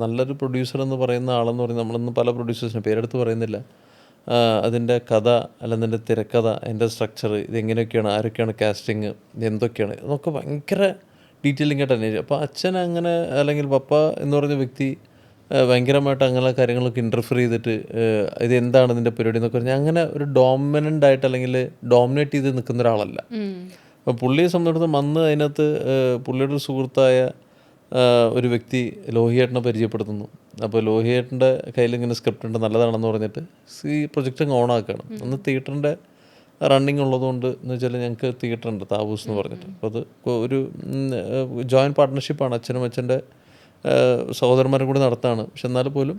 നല്ലൊരു പ്രൊഡ്യൂസർ എന്ന് പറയുന്ന ആളെന്ന് പറയുന്നത്, നമ്മളിന്ന് പല പ്രൊഡ്യൂസേഴ്സിന് പേരെടുത്ത് പറയുന്നില്ല, അതിൻ്റെ കഥ അല്ലെങ്കിൽ അതിൻ്റെ തിരക്കഥ, അതിൻ്റെ സ്ട്രക്ചർ, ഇതെങ്ങനെയൊക്കെയാണ്, ആരൊക്കെയാണ് കാസ്റ്റിങ്, എന്തൊക്കെയാണ്, ഇതൊക്കെ ഭയങ്കര ഡീറ്റെയിലിംഗ് ആയിട്ട് അന്വേഷിച്ചു. അപ്പോൾ അച്ഛൻ അങ്ങനെ അല്ലെങ്കിൽ പപ്പ എന്ന് പറഞ്ഞ വ്യക്തി ഭയങ്കരമായിട്ട് അങ്ങനെ കാര്യങ്ങളൊക്കെ ഇൻ്റർഫിയർ ചെയ്തിട്ട് ഇത് എന്താണ് ഇതിൻ്റെ പരിപാടി എന്നൊക്കെ പറഞ്ഞാൽ അങ്ങനെ ഒരു ഡോമിനൻ്റ് ആയിട്ട് അല്ലെങ്കിൽ ഡോമിനേറ്റ് ചെയ്ത് നിൽക്കുന്ന ഒരാളല്ല. അപ്പോൾ പുള്ളിയെ സംബന്ധിച്ചിടത്തോളം അന്ന് അതിനകത്ത് പുള്ളിയുടെ ഒരു സുഹൃത്തായ ഒരു വ്യക്തി ലോഹിയേട്ടനെ പരിചയപ്പെടുത്തുന്നു. അപ്പോൾ ലോഹിയേട്ടൻ്റെ കയ്യിൽ ഇങ്ങനെ സ്ക്രിപ്റ്റ് ഉണ്ട്, നല്ലതാണെന്ന് പറഞ്ഞിട്ട് ഈ പ്രൊജക്റ്റ് അങ്ങ് ഓണാക്കുകയാണ്. അന്ന് തിയേറ്ററിൻ്റെ റണ്ണിങ് ഉള്ളതുകൊണ്ട് എന്ന് വെച്ചാൽ ഞങ്ങൾക്ക് തിയേറ്റർ ഉണ്ട്, താവൂസ് എന്ന് പറഞ്ഞിട്ട്. അപ്പോൾ അത് ഒരു ജോയിൻറ്റ് പാർട്ട്ണർഷിപ്പാണ്, അച്ഛനും അച്ഛൻ്റെ സഹോദരന്മാരും കൂടി നടത്താണ്. പക്ഷെ എന്നാൽ പോലും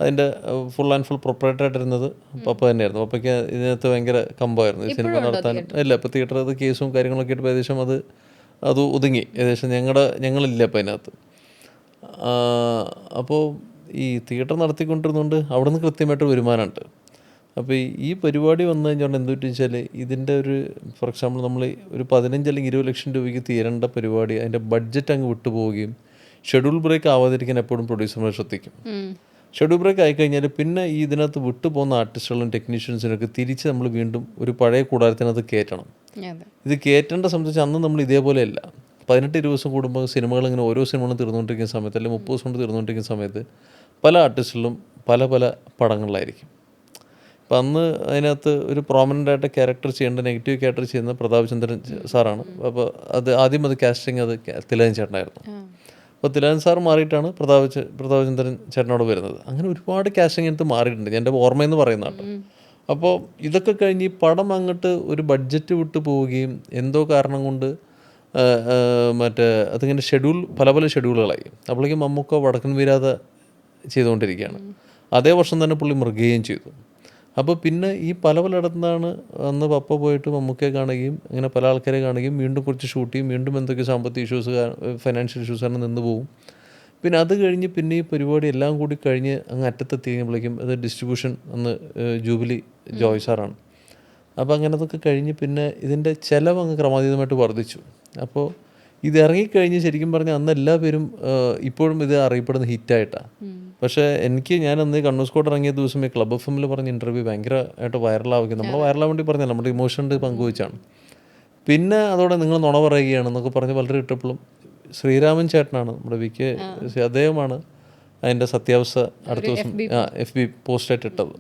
അതിൻ്റെ ഫുൾ ആൻഡ് ഫുൾ പ്രൊപ്പറേറ്റർ ആയിട്ടിരുന്നത് പപ്പ തന്നെയായിരുന്നു. പപ്പയ്ക്ക് ഇതിനകത്ത് ഭയങ്കര കമ്പമായിരുന്നു ഈ സിനിമ നടത്താനും. ഇല്ല, ഇപ്പോൾ തിയേറ്റർ അത് കേസും കാര്യങ്ങളൊക്കെ ആയിട്ട് ഏകദേശം അത് ഒതുങ്ങി. ഏകദേശം ഞങ്ങളില്ല ഇപ്പം അതിനകത്ത്. അപ്പോൾ ഈ തിയേറ്റർ നടത്തിക്കൊണ്ടിരുന്നുകൊണ്ട് അവിടെ നിന്ന് കൃത്യമായിട്ട് വരുമാനമുണ്ട്. അപ്പോൾ ഈ പരിപാടി വന്നു കഴിഞ്ഞാൽ എന്ത് പറ്റും വെച്ചാൽ ഇതിൻ്റെ ഒരു ഫോർ എക്സാമ്പിൾ നമ്മൾ ഒരു 15 അല്ലെങ്കിൽ 20 ലക്ഷം രൂപയ്ക്ക് തീരേണ്ട പരിപാടി അതിൻ്റെ ബഡ്ജറ്റ് അങ്ങ് വിട്ടുപോവുകയും ഷെഡ്യൂൾ ബ്രേക്ക് ആവാതിരിക്കാൻ എപ്പോഴും പ്രൊഡ്യൂസർമാർ ശ്രദ്ധിക്കും. ഷെഡ്യൂൾ ബ്രേക്ക് ആയിക്കഴിഞ്ഞാൽ പിന്നെ ഈ ഇതിനകത്ത് വിട്ടുപോകുന്ന ആർട്ടിസ്റ്റുകളും ടെക്നീഷ്യൻസിനൊക്കെ തിരിച്ച് നമ്മൾ വീണ്ടും ഒരു പഴയ കൂടാരത്തിനകത്ത് കയറ്റണം. ഇത് കയറ്റേണ്ട സംബന്ധിച്ച് അന്ന് നമ്മൾ ഇതേപോലെയല്ല. 18 ദിവസം കൂടുമ്പോൾ സിനിമകൾ ഇങ്ങനെ ഓരോ സിനിമകളും തീർന്നുകൊണ്ടിരിക്കുന്ന സമയത്ത് അല്ലെങ്കിൽ 30 ദിവസം കൊണ്ട് തീർന്നുകൊണ്ടിരിക്കുന്ന സമയത്ത് പല ആർട്ടിസ്റ്റുകളും പല പടങ്ങളിലായിരിക്കും. അപ്പം അന്ന് അതിനകത്ത് ഒരു പ്രോമിനൻ്റ് ആയിട്ട് ക്യാരക്ടർ ചെയ്യേണ്ട, നെഗറ്റീവ് ക്യാരക്ടർ ചെയ്യുന്ന പ്രതാപ് ചന്ദ്രൻ സാറാണ്. അപ്പോൾ ആദ്യം തിലകൻ ചേട്ടനായിരുന്നു. അപ്പോൾ തിലകൻ സാർ മാറിയിട്ടാണ് പ്രതാപ് ചന്ദ്രൻ ചേട്ടനോട് വരുന്നത്. അങ്ങനെ ഒരുപാട് കാസ്റ്റിംഗ് എടുത്ത് മാറിയിട്ടുണ്ട്, എൻ്റെ ഓർമ്മയെന്ന് പറയുന്നതാണ്. അപ്പോൾ ഇതൊക്കെ കഴിഞ്ഞ് ഈ പടം അങ്ങോട്ട് ഒരു ബഡ്ജറ്റ് വിട്ട് പോവുകയും എന്തോ കാരണം കൊണ്ട് അതിങ്ങനെ പല ഷെഡ്യൂളുകളായി. അപ്പോഴേക്കും മമ്മൂക്ക വടക്കൻ വീരാത ചെയ്തുകൊണ്ടിരിക്കുകയാണ്. അതേ വർഷം തന്നെ പുള്ളി മൃഗയും ചെയ്തു. അപ്പോൾ പിന്നെ ഈ പലയിടത്തുനിന്നാണ് അന്ന് പപ്പ പോയിട്ട് മമ്മൂക്കയെ കാണുകയും അങ്ങനെ പല ആൾക്കാരെ കാണുകയും വീണ്ടും കുറച്ച് ഷൂട്ട് ചെയ്യും, വീണ്ടും എന്തൊക്കെ സാമ്പത്തിക ഇഷ്യൂസ്, ഫൈനാൻഷ്യൽ ഇഷ്യൂസ് കാരണം നിന്ന് പോകും. പിന്നെ അത് കഴിഞ്ഞ് പിന്നെ ഈ പരിപാടി എല്ലാം കൂടി കഴിഞ്ഞ് അങ്ങ് അറ്റത്തെത്തി കഴിയുമ്പോഴേക്കും അത് ഡിസ്ട്രിബ്യൂഷൻ അന്ന് ജൂബിലി ജോയ് സാറാണ്. അപ്പോൾ അങ്ങനെ അതൊക്കെ കഴിഞ്ഞ് പിന്നെ ഇതിൻ്റെ ചിലവ് അങ്ങ് ക്രമാതീതമായിട്ട് വർദ്ധിച്ചു. അപ്പോൾ ഇത് ഇറങ്ങിക്കഴിഞ്ഞ് ശരിക്കും പറഞ്ഞാൽ അന്ന് എല്ലാ പേരും ഇപ്പോഴും ഇത് അറിയപ്പെടുന്ന ഹിറ്റായിട്ടാണ്. പക്ഷേ ഞാൻ അന്ന് കണ്ണൂർ സ്കോട്ട് ഇറങ്ങിയ ദിവസം ഈ ക്ലബ് എഫ് എമ്മിൽ പറഞ്ഞ ഇൻ്റർവ്യൂ ഭയങ്കരമായിട്ട് വൈറലാവുകയും നമ്മൾ വൈറലാവാൻ വേണ്ടി പറഞ്ഞാൽ നമ്മുടെ ഇമോഷൻ്റെ പങ്കുവെച്ചാണ്. പിന്നെ അതോടെ നിങ്ങൾ നുണ പറയുകയാണെന്നൊക്കെ പറഞ്ഞ് വളരെ ഇട്ടപ്പോഴും ശ്രീരാമൻ ചേട്ടനാണ് നമ്മുടെ അദ്ദേഹമാണ് അതിൻ്റെ സത്യാവസ്ഥ അടുത്ത ദിവസം FB പോസ്റ്റായിട്ട് ഇട്ടത്.